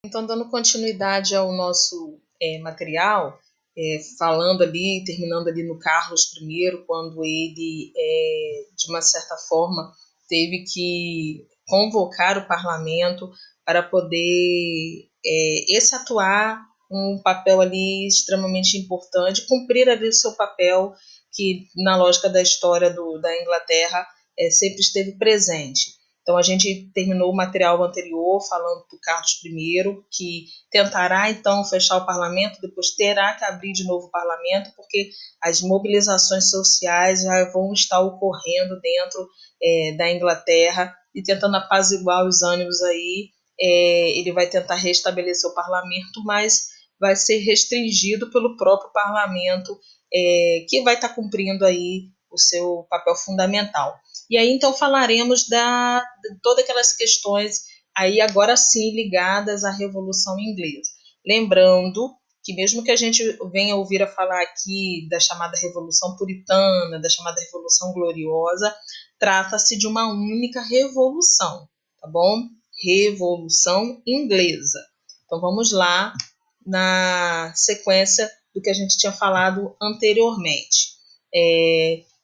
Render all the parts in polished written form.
Então, dando continuidade ao nosso material, falando ali, terminando ali no Carlos I, quando ele, de uma certa forma, teve que convocar o parlamento para poder esse atuar um papel ali extremamente importante, cumprir ali o seu papel que, na lógica da história da Inglaterra, sempre esteve presente. Então, a gente terminou o material anterior falando do Carlos I, que tentará, então, fechar o parlamento, depois terá que abrir de novo o parlamento, porque as mobilizações sociais já vão estar ocorrendo dentro da Inglaterra e tentando apaziguar os ânimos aí. Ele vai tentar restabelecer o parlamento, mas vai ser restringido pelo próprio parlamento, que vai estar cumprindo aí o seu papel fundamental. E aí, então, falaremos de todas aquelas questões aí, agora sim, ligadas à Revolução Inglesa. Lembrando que mesmo que a gente venha ouvir a falar aqui da chamada Revolução Puritana, da chamada Revolução Gloriosa, trata-se de uma única revolução, tá bom? Revolução Inglesa. Então, vamos lá na sequência do que a gente tinha falado anteriormente.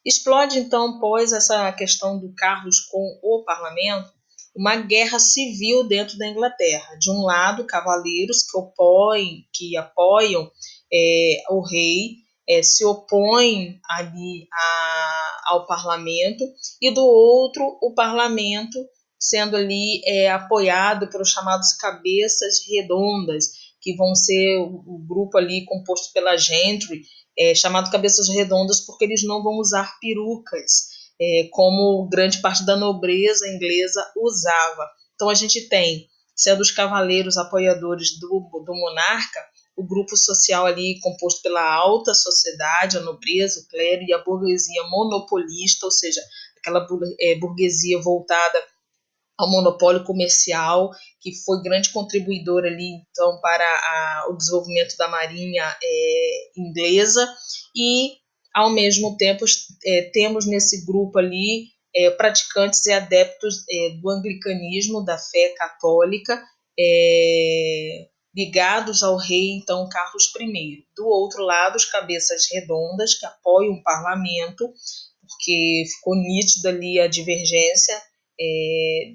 Explode, então, após essa questão do Carlos com o parlamento, uma guerra civil dentro da Inglaterra. De um lado, cavaleiros que apoiam o rei, se opõem ali ao parlamento, e do outro, o parlamento sendo ali apoiado pelos chamados cabeças redondas, que vão ser o grupo ali composto pela gentry, chamado cabeças redondas porque eles não vão usar perucas, como grande parte da nobreza inglesa usava. Então a gente tem, sendo os cavaleiros apoiadores do monarca, o grupo social ali composto pela alta sociedade, a nobreza, o clero e a burguesia monopolista, ou seja, aquela burguesia voltada ao monopólio comercial, que foi grande contribuidor ali, então, para o desenvolvimento da marinha inglesa, e, ao mesmo tempo, temos nesse grupo ali praticantes e adeptos do anglicanismo, da fé católica, ligados ao rei, então, Carlos I. Do outro lado, os cabeças redondas, que apoiam o parlamento, porque ficou nítido ali a divergência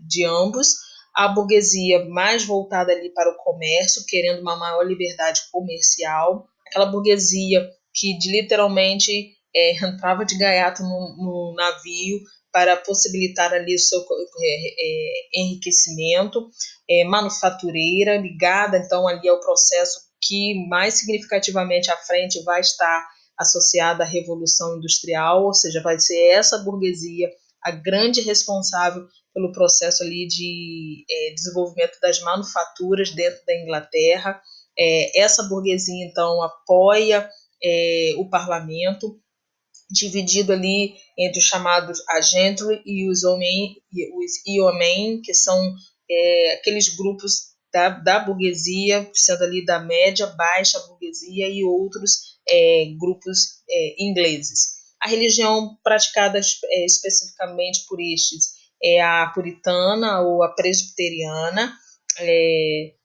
de ambos, a burguesia mais voltada ali para o comércio, querendo uma maior liberdade comercial, aquela burguesia que literalmente entrava de gaiato no navio para possibilitar ali o seu enriquecimento, manufatureira, ligada então ali ao processo que mais significativamente à frente vai estar associada à Revolução Industrial, ou seja, vai ser essa burguesia a grande responsável pelo processo ali de desenvolvimento das manufaturas dentro da Inglaterra. Essa burguesia, então, apoia o parlamento, dividido ali entre os chamados agentry e os yeomen, que são aqueles grupos da burguesia, sendo ali da média, baixa burguesia e outros grupos ingleses. A religião praticada especificamente por estes é a puritana ou a presbiteriana,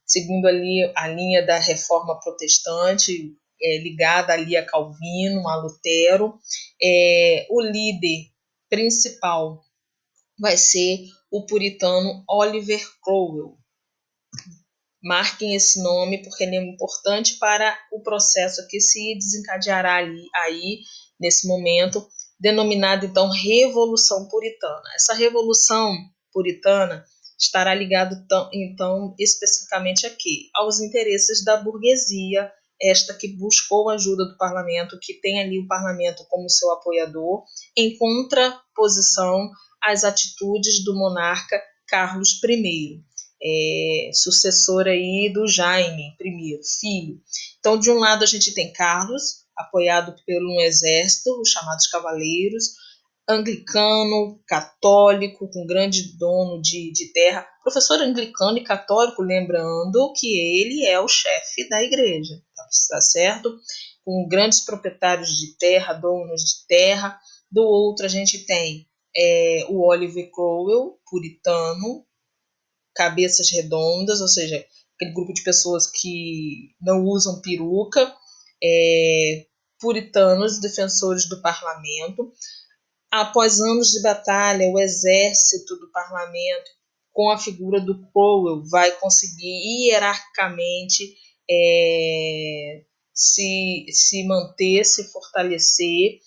seguindo ali a linha da reforma protestante, ligada ali a Calvino, a Lutero. O líder principal vai ser o puritano Oliver Cromwell. Marquem esse nome porque ele é importante para o processo que se desencadeará aí nesse momento, denominado então Revolução Puritana. Essa Revolução Puritana estará ligada então especificamente a quê? Aos interesses da burguesia, esta que buscou a ajuda do parlamento, que tem ali o parlamento como seu apoiador, em contraposição às atitudes do monarca Carlos I. Sucessor aí do Jaime I, filho. Então, de um lado a gente tem Carlos, apoiado por um exército, os chamados cavaleiros, anglicano, católico, com grande dono de terra. Professor anglicano e católico, lembrando que ele é o chefe da igreja, tá certo? Com grandes proprietários de terra, donos de terra. Do outro a gente tem o Oliver Cromwell, puritano, cabeças redondas, ou seja, aquele grupo de pessoas que não usam peruca, puritanos, defensores do parlamento. Após anos de batalha, o exército do parlamento, com a figura do Cromwell, vai conseguir hierarquicamente se manter, se fortalecer,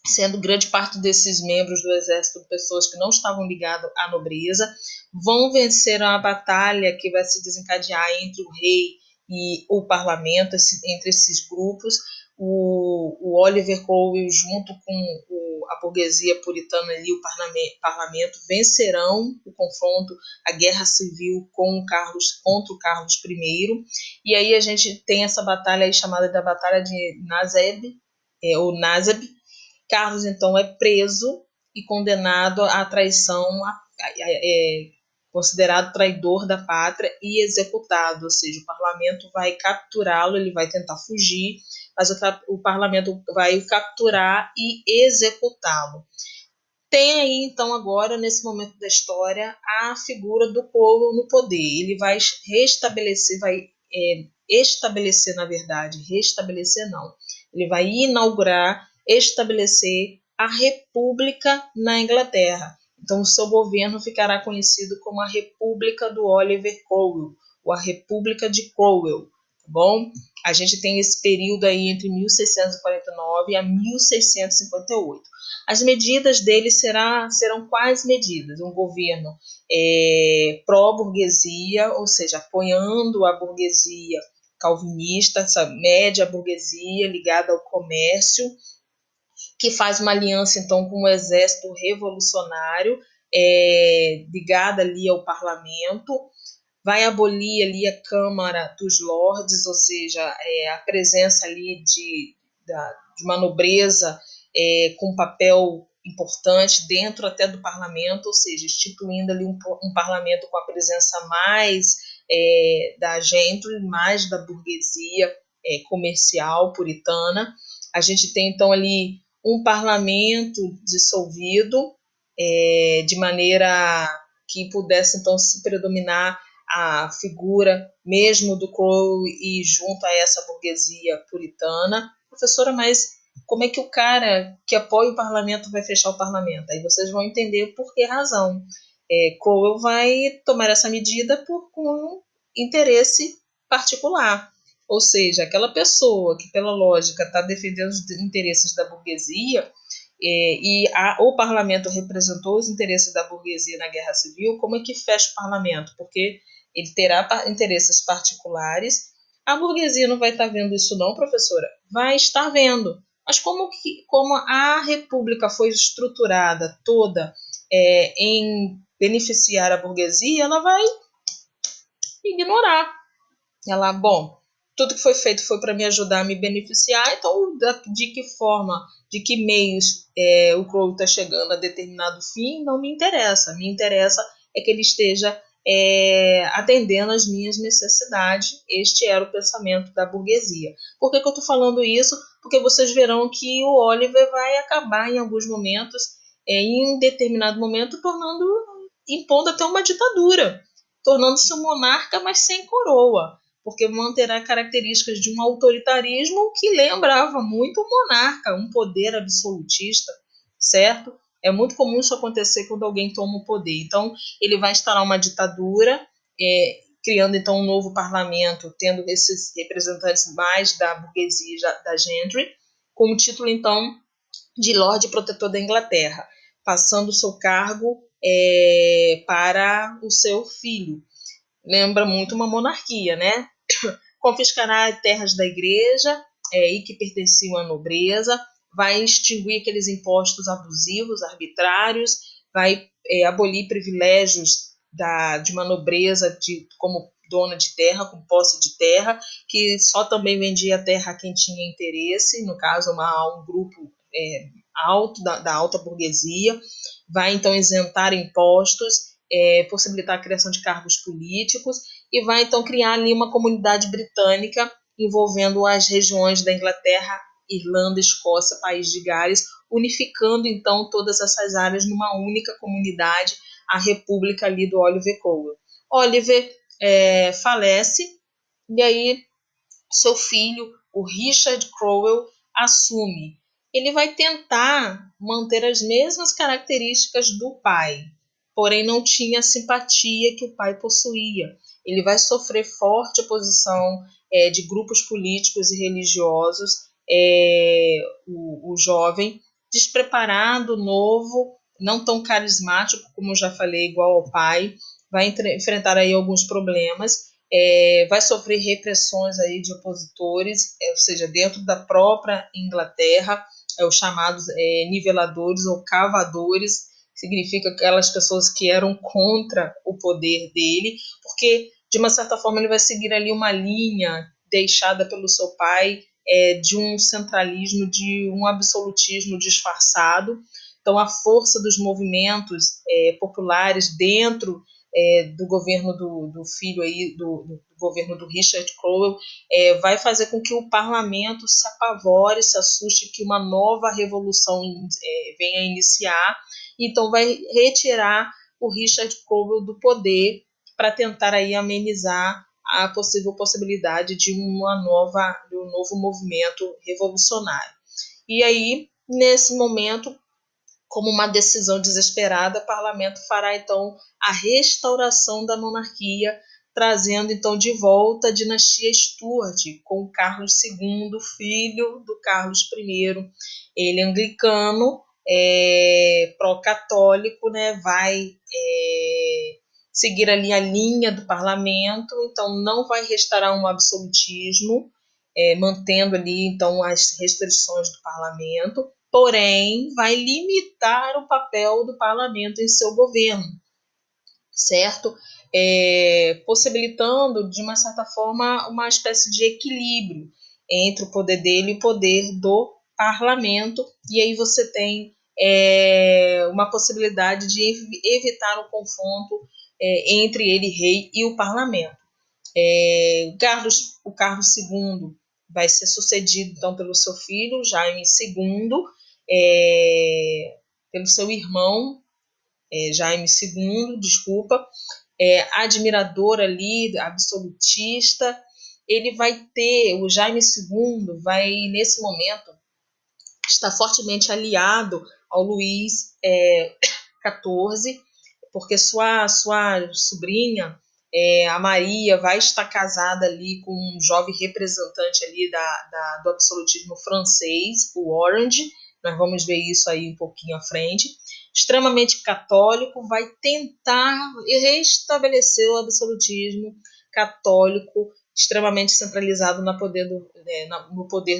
sendo grande parte desses membros do exército pessoas que não estavam ligadas à nobreza, vão vencer uma batalha que vai se desencadear entre o rei e o parlamento, entre esses grupos. O Oliver Cromwell, junto com a burguesia puritana e o parlamento, vencerão o confronto, a guerra civil contra o Carlos I. E aí a gente tem essa batalha aí chamada da Batalha de Naseb, ou Naseb. Carlos, então, é preso e condenado à traição, considerado traidor da pátria e executado, ou seja, o parlamento vai capturá-lo, ele vai tentar fugir, mas o parlamento vai o capturar e executá-lo. Tem aí, então, agora, nesse momento da história, a figura do Cromwell no poder. Ele vai restabelecer, estabelecer, na verdade, restabelecer não. Ele vai inaugurar, estabelecer a República na Inglaterra. Então, o seu governo ficará conhecido como a República do Oliver Cromwell, ou a República de Cromwell, tá bom? A gente tem esse período aí entre 1649 a 1658. As medidas dele serão quais medidas? Um governo pró-burguesia, ou seja, apoiando a burguesia calvinista, essa média burguesia ligada ao comércio, que faz uma aliança, então, com o exército revolucionário, ligada ali ao parlamento, vai abolir ali a Câmara dos Lordes, ou seja, a presença ali de uma nobreza com papel importante dentro até do parlamento, ou seja, instituindo ali um parlamento com a presença mais da gente, mais da burguesia comercial puritana. A gente tem, então, ali um parlamento dissolvido de maneira que pudesse, então, se predominar a figura mesmo do Cromwell e junto a essa burguesia puritana. Professora, mas como é que o cara que apoia o parlamento vai fechar o parlamento? Aí vocês vão entender por que razão. Cromwell vai tomar essa medida com interesse particular. Ou seja, aquela pessoa que, pela lógica, está defendendo os interesses da burguesia, o parlamento representou os interesses da burguesia na Guerra Civil, como é que fecha o parlamento? Porque ele terá interesses particulares. A burguesia não vai estar vendo isso não, professora? Vai estar vendo. Mas como a república foi estruturada toda em beneficiar a burguesia, ela vai ignorar. Ela, bom, tudo que foi feito foi para me ajudar a me beneficiar, então de que forma, de que meios o Cromwell está chegando a determinado fim, não me interessa. Me interessa é que ele esteja atendendo às minhas necessidades. Este era o pensamento da burguesia. Por que eu estou falando isso? Porque vocês verão que o Oliver vai acabar em alguns momentos, em determinado momento, impondo até uma ditadura, tornando-se um monarca, mas sem coroa, porque manterá características de um autoritarismo que lembrava muito um monarca, um poder absolutista, certo? É muito comum isso acontecer quando alguém toma o poder. Então, ele vai instaurar uma ditadura, criando então um novo parlamento, tendo esses representantes mais da burguesia, da gentry, com o título então de Lorde Protetor da Inglaterra, passando o seu cargo para o seu filho. Lembra muito uma monarquia, né? Confiscará terras da igreja e que pertenciam à nobreza, vai extinguir aqueles impostos abusivos, arbitrários, vai abolir privilégios de uma nobreza como dona de terra, com posse de terra, que só também vendia terra a quem tinha interesse, no caso, um grupo alto, da alta burguesia, vai então isentar impostos, possibilitar a criação de cargos políticos e vai então criar ali uma comunidade britânica envolvendo as regiões da Inglaterra, Irlanda, Escócia, País de Gales, unificando então todas essas áreas numa única comunidade, a República ali do Oliver Cromwell. Oliver falece, e aí seu filho, o Richard Cromwell, assume. Ele vai tentar manter as mesmas características do pai, porém não tinha a simpatia que o pai possuía. Ele vai sofrer forte oposição de grupos políticos e religiosos. O jovem, despreparado, novo, não tão carismático, como já falei, igual ao pai, vai enfrentar aí alguns problemas. Vai sofrer repressões aí de opositores, ou seja, dentro da própria Inglaterra, os chamados niveladores ou cavadores, significa aquelas pessoas que eram contra o poder dele, porque de uma certa forma ele vai seguir ali uma linha deixada pelo seu pai, de um centralismo, de um absolutismo disfarçado. Então a força dos movimentos populares dentro do governo do filho aí, do governo do Richard Cromwell, vai fazer com que o parlamento se apavore, se assuste que uma nova revolução venha a iniciar, então vai retirar o Richard Cromwell do poder para tentar aí amenizar a possibilidade de um novo movimento revolucionário. E aí, nesse momento, como uma decisão desesperada, o parlamento fará então a restauração da monarquia, trazendo então de volta a dinastia Stuart, com Carlos II, filho do Carlos I. Ele anglicano, pró-católico, né, vai seguir ali a linha do parlamento, então não vai restaurar um absolutismo, mantendo ali então as restrições do parlamento, porém vai limitar o papel do parlamento em seu governo, certo? Possibilitando, de uma certa forma, uma espécie de equilíbrio entre o poder dele e o poder do parlamento, e aí você tem uma possibilidade de evitar o confronto entre ele, rei, e o parlamento. O Carlos II vai ser sucedido então pelo seu filho, Jaime II, pelo seu irmão, Jaime II, desculpa, admirador ali, absolutista. Ele vai ter, o Jaime II vai, nesse momento, estar fortemente aliado ao Luís XIV, porque sua sobrinha, a Maria, vai estar casada ali com um jovem representante ali do absolutismo francês, o Orange. Nós vamos ver isso aí um pouquinho à frente. Extremamente católico, vai tentar restabelecer o absolutismo católico, extremamente centralizado no poder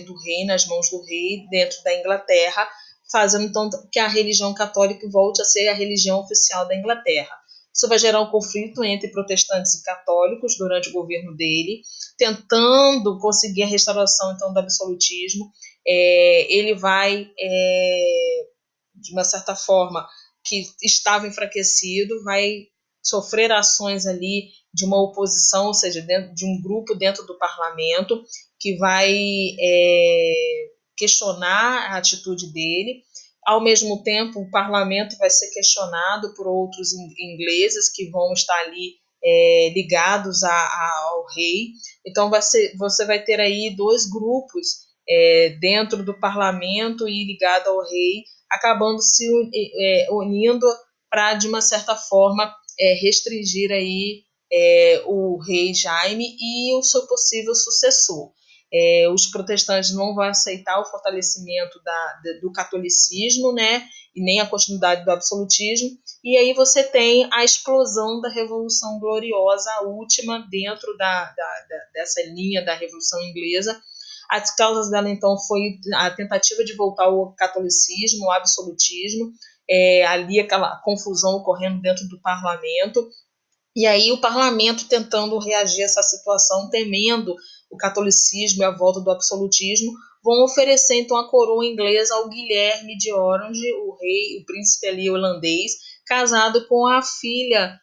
do rei, nas mãos do rei, dentro da Inglaterra, fazendo então que a religião católica volte a ser a religião oficial da Inglaterra. Isso vai gerar um conflito entre protestantes e católicos durante o governo dele, tentando conseguir a restauração então do absolutismo. Ele vai, de uma certa forma, que estava enfraquecido, vai sofrer ações ali de uma oposição, ou seja, dentro de um grupo dentro do parlamento, que vai questionar a atitude dele. Ao mesmo tempo, o parlamento vai ser questionado por outros ingleses que vão estar ali ligados ao rei. Então, você vai ter aí dois grupos dentro do parlamento e ligado ao rei, acabando se unindo para, de uma certa forma, restringir aí o rei Jaime e o seu possível sucessor. Os protestantes não vão aceitar o fortalecimento do catolicismo, né, e nem a continuidade do absolutismo, e aí você tem a explosão da Revolução Gloriosa, a última dentro dessa linha da Revolução Inglesa. As causas dela, então, foi a tentativa de voltar ao catolicismo, ao absolutismo, ali aquela confusão ocorrendo dentro do parlamento, e aí o parlamento tentando reagir a essa situação, temendo o catolicismo e a volta do absolutismo, vão oferecer então a coroa inglesa ao Guilherme de Orange, o rei, o príncipe ali holandês, casado com a filha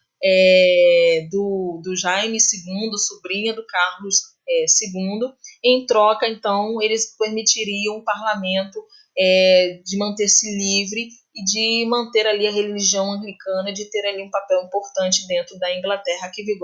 do Jaime II, sobrinha do Carlos II. Em troca, então, eles permitiriam o parlamento de manter-se livre e de manter ali a religião anglicana, de ter ali um papel importante dentro da Inglaterra que vigora